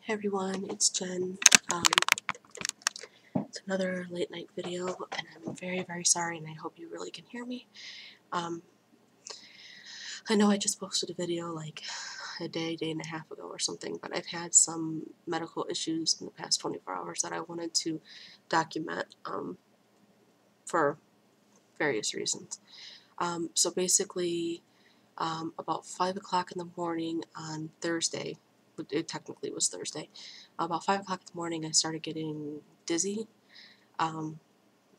Hey everyone, it's Jen. It's another late night video, and I'm very sorry, and I hope you really can hear me. I know I just posted a video like a day and a half ago or something, but I've had some medical issues in the past 24 hours that I wanted to document for various reasons. So basically, about 5 o'clock in the morning on Thursday, it technically was Thursday, about 5 o'clock in the morning I started getting dizzy. And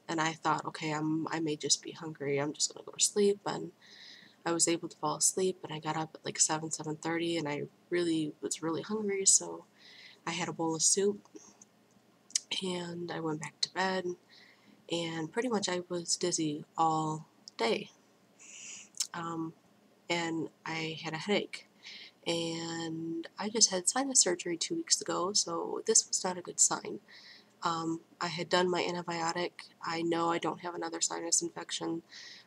I thought, okay, I may just be hungry. I'm just gonna go to sleep, and I was able to fall asleep. And I got up at like 7:30, and I was really hungry, so I had a bowl of soup, and I went back to bed, and pretty much I was dizzy all day, and I had a headache. And I just had sinus surgery 2 weeks ago, so this was not a good sign. I had done my antibiotic. I know I don't have another sinus infection,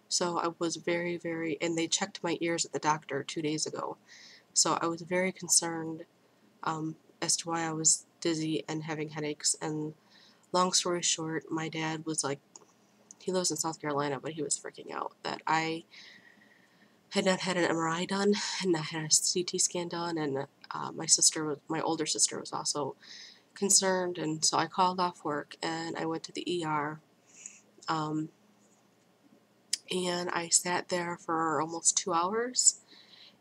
so I was very, and they checked my ears at the doctor 2 days ago. So I was very concerned as to why I was dizzy and having headaches. And long story short, my dad was like, he lives in South Carolina, but he was freaking out that I had not had an MRI done and not had a CT scan done, and my older sister was also concerned, and so I called off work and I went to the ER, and I sat there for almost 2 hours,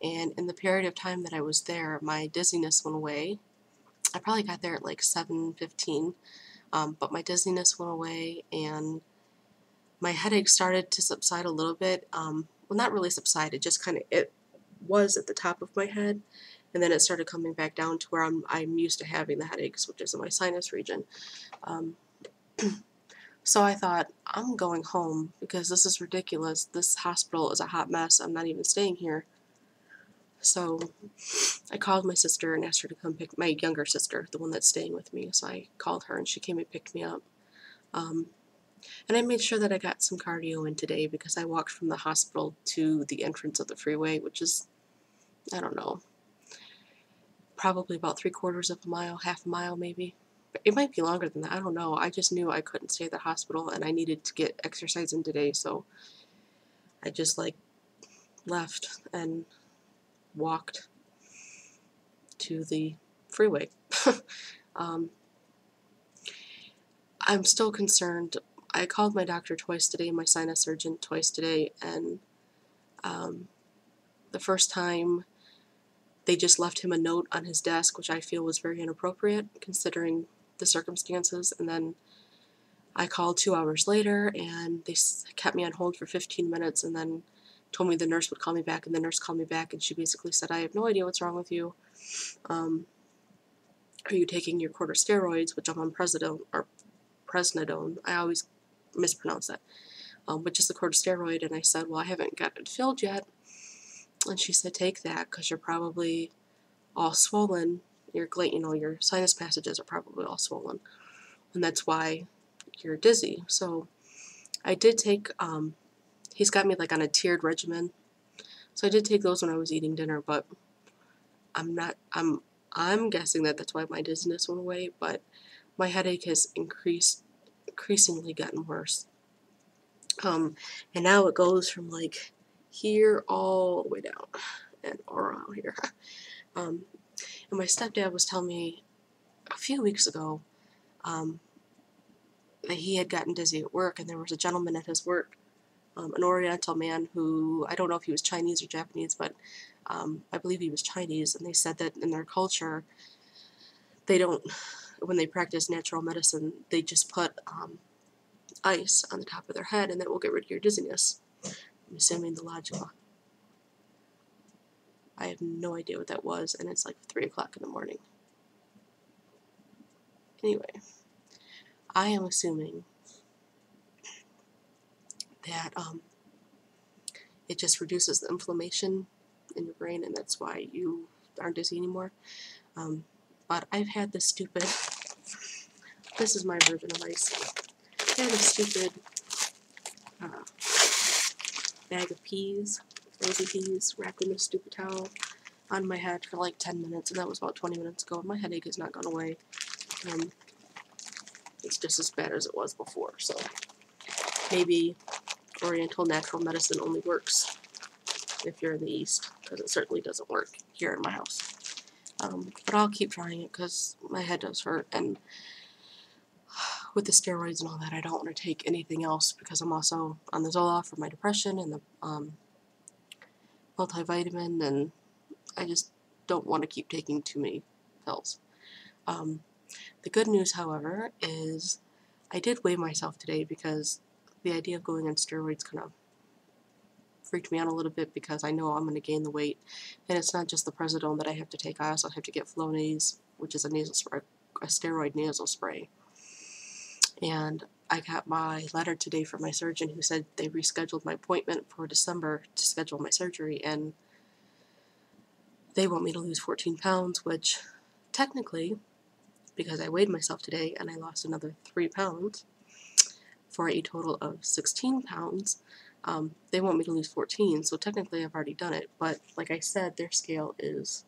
and in the period of time that I was there, my dizziness went away. I probably got there at like 7:15, but my dizziness went away, and my headache started to subside a little bit. Well, not really subside, it just kind of, it was at the top of my head, and then it started coming back down to where I'm used to having the headaches, which is in my sinus region. So I thought, I'm going home because this is ridiculous. This hospital is a hot mess. I'm not even staying here. So I called my sister and asked her to come pick my younger sister, the one that's staying with me. So I called her and she came and picked me up. And I made sure that I got some cardio in today because I walked from the hospital to the entrance of the freeway, which is, I don't know, probably about 3/4 of a mile, half a mile maybe. It might be longer than that, I don't know. I just knew I couldn't stay at the hospital and I needed to get exercise in today, so I just like left and walked to the freeway. I'm still concerned. I called my doctor twice today, my sinus surgeon twice today, and the first time they just left him a note on his desk, which I feel was very inappropriate considering the circumstances, and then I called 2 hours later and they kept me on hold for 15 minutes and then told me the nurse would call me back, and the nurse called me back and she basically said, I have no idea what's wrong with you. Are you taking your corticosteroids, which I'm on Presnidone. I always mispronounce that, which is the corticosteroid. And I said, well, I haven't got it filled yet. And she said, take that because you're probably all swollen. Your sinus passages are probably all swollen, and that's why you're dizzy. So I did take, he's got me like on a tiered regimen, so I did take those when I was eating dinner, but I'm guessing that that's why my dizziness went away, but my headache has increasingly gotten worse. And now it goes from like here all the way down and around here. And my stepdad was telling me a few weeks ago that he had gotten dizzy at work, and there was a gentleman at his work, an Oriental man who, I don't know if he was Chinese or Japanese, but I believe he was Chinese, and they said that in their culture, they don't, when they practice natural medicine, they just put ice on the top of their head and that will get rid of your dizziness. I'm assuming the logical. I have no idea what that was, and it's like 3 o'clock in the morning. Anyway, I am assuming that it just reduces the inflammation in your brain, and that's why you aren't dizzy anymore. But I've had this stupid, this is my version of ice. I had a stupid bag of peas, frozen peas, wrapped in a stupid towel. on my head for like 10 minutes, and that was about 20 minutes ago. My headache has not gone away. It's just as bad as it was before, so maybe Oriental natural medicine only works if you're in the East, because it certainly doesn't work here in my house. But I'll keep trying it because my head does hurt, and with the steroids and all that, I don't want to take anything else because I'm also on the Zoloft for my depression and the multivitamin, and I just don't want to keep taking too many pills. The good news, however, is I did weigh myself today because the idea of going on steroids kind of freaked me out a little bit because I know I'm going to gain the weight. And it's not just the Prednisone that I have to take. I also have to get Flonase, which is a nasal spray, a steroid nasal spray. And I got my letter today from my surgeon who said they rescheduled my appointment for December to schedule my surgery, and they want me to lose 14 pounds, which technically, because I weighed myself today and I lost another 3 pounds for a total of 16 pounds, they want me to lose 14, so technically I've already done it. But like I said, their scale is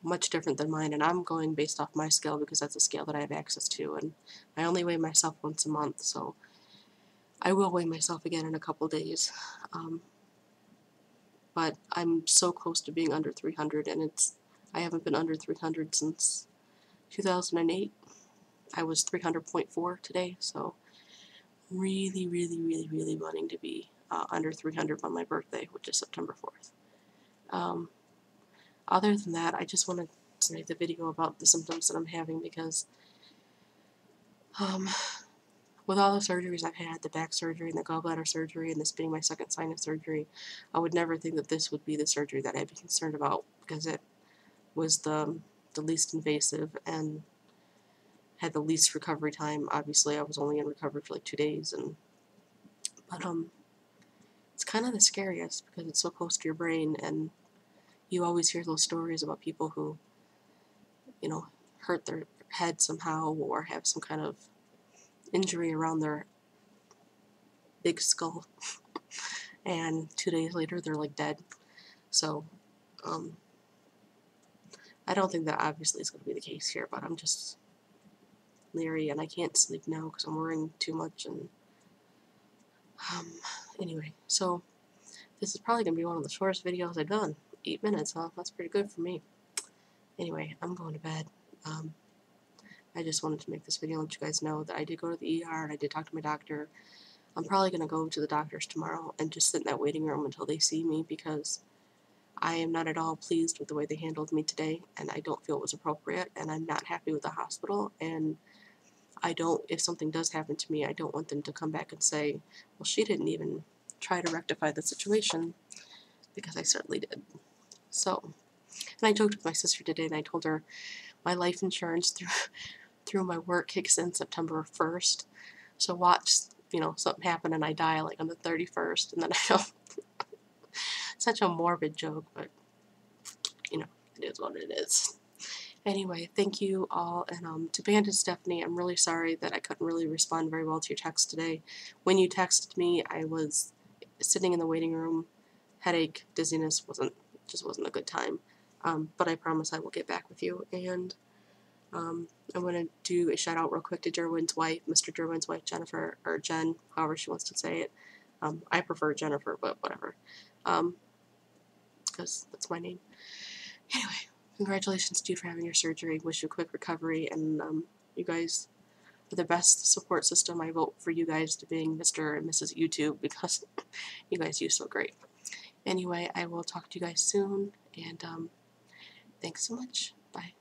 much different than mine, and I'm going based off my scale because that's a scale that I have access to, and I only weigh myself once a month, so I will weigh myself again in a couple days. But I'm so close to being under 300, and I haven't been under 300 since 2008. I was 300.4 today, so really, really, really, really wanting to be under 300 on my birthday, which is September 4th. Other than that, I just wanted to make the video about the symptoms that I'm having because with all the surgeries I've had, the back surgery and the gallbladder surgery, and this being my second sinus surgery, I would never think that this would be the surgery that I'd be concerned about because it was the least invasive and had the least recovery time. Obviously, I was only in recovery for like 2 days, but it's kind of the scariest because it's so close to your brain, and you always hear those stories about people who, you know, hurt their head somehow or have some kind of injury around their big skull, and 2 days later they're like dead. So, I don't think that obviously is going to be the case here, but I'm just leery, and I can't sleep now because I'm worrying too much, and anyway, so this is probably going to be one of the shortest videos I've done. 8 minutes, huh? That's pretty good for me. Anyway, I'm going to bed. I just wanted to make this video and let you guys know that I did go to the ER and I did talk to my doctor. I'm probably going to go to the doctor's tomorrow and just sit in that waiting room until they see me because I am not at all pleased with the way they handled me today, and I don't feel it was appropriate, and I'm not happy with the hospital, and if something does happen to me, I don't want them to come back and say, well, she didn't even try to rectify the situation, because I certainly did. So, and I joked with my sister today, and I told her my life insurance through my work kicks in September 1st, so watch, something happen and I die like on the 31st, and then I don't. Such a morbid joke, but, it is what it is. Anyway, thank you all, and to Band and Stephanie, I'm really sorry that I couldn't really respond very well to your text today. When you texted me, I was sitting in the waiting room, headache, dizziness, just wasn't a good time, but I promise I will get back with you, and I'm going to do a shout out real quick to Derwin's wife, Mr. Derwin's wife, Jennifer, or Jen, however she wants to say it. I prefer Jennifer, but whatever, because that's my name. Anyway, congratulations to you for having your surgery. Wish you a quick recovery, and you guys are the best support system. I vote for you guys to being Mr. and Mrs. YouTube because you guys do so great. Anyway, I will talk to you guys soon, and thanks so much. Bye.